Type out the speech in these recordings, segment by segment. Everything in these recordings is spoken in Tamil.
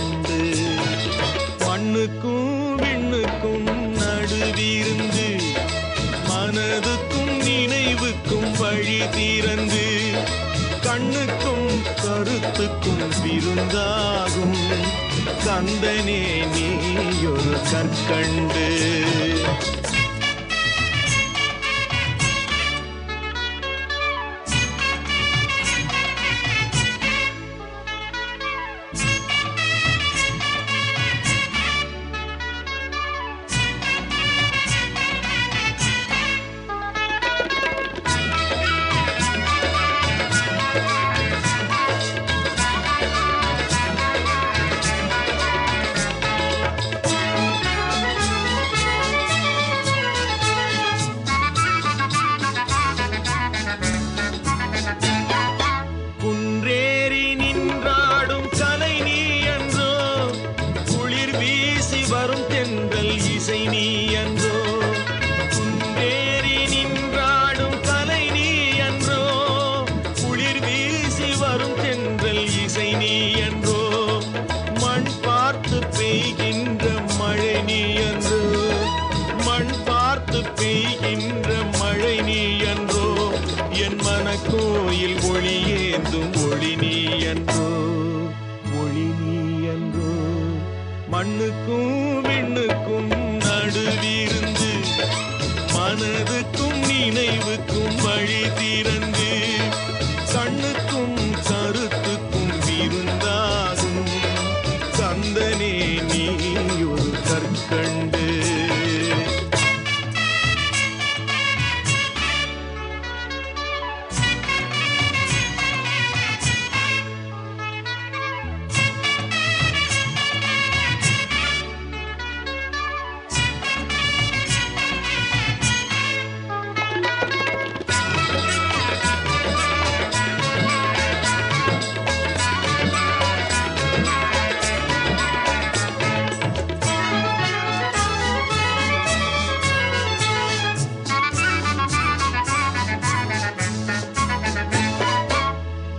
கற்கண்டு. மண்ணுக்கும் விண்ணுக்கும் நடுவிருந்து மனதுக்கும் நினைவுக்கும் வழி திறந்து கண்ணுக்கும் கருத்துக்கும் விருந்தாகும் கந்தனே நீயொரு கற்கண்டு. வரும் தென்றல் இசை நீ என்றோ, குன்றேறி நின்றாடும் கலை நீ என்றோ, குளிர் வீசி வரும் தென்றல் இசை நீ என்றோ, மண் பார்த்து பெய்கின்ற மழை நீ என்றோ, மண் பார்த்து பெய்கின்ற மழை நீ என்றோ, என் மனக்கோயில் ஒளியேந்தும் ஒளி நீ என்றோ, ஒளி நீ என்றோ. மண்ணுக்கும் விண்ணுக்கும் நடுவிருந்து மனதுக்கும் நினைவுக்கும் வழி திறந்து கண்ணுக்கும் கருத்துக்கும் விருந்தாகும் கந்தனே நீ ஒரு கற்கண்டு.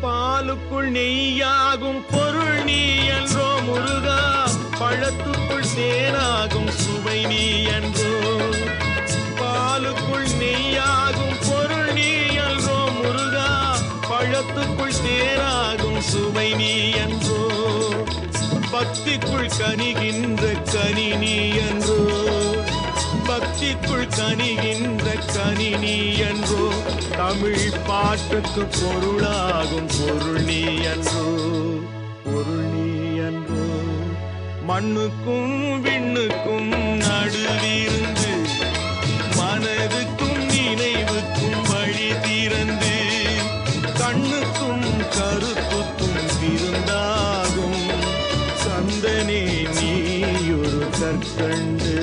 பாலுக்குள் நெய்யாகும் பொருள் நீ என்றோ முருகா, பழத்துக்குள் தேனாகும் சுவை நீ என்றோ, பாலுக்குள் நெய்யாகும் பொருள் நீ என்றோ முருகா, பழத்துக்குள் தேனாகும் சுவை நீ என்றோ, பக்திக்குள் கனிகின்ற கனி நீ என்றோ, பக்திக்குள் கனிகின்ற கனி நீ என்றோ, தமிழ் பாட்டுக்கு பொருளாகும் பொருள் நீ என்றோ, பொருள் நீ என்றோ. மண்ணுக்கும் விண்ணுக்கும் நடுவிருந்து மனதுக்கும் நினைவுக்கும் வழி திறந்து கண்ணுக்கும் கருத்துக்கும் விருந்தாகும் கந்தனே நீ ஒரு கற்கண்டு.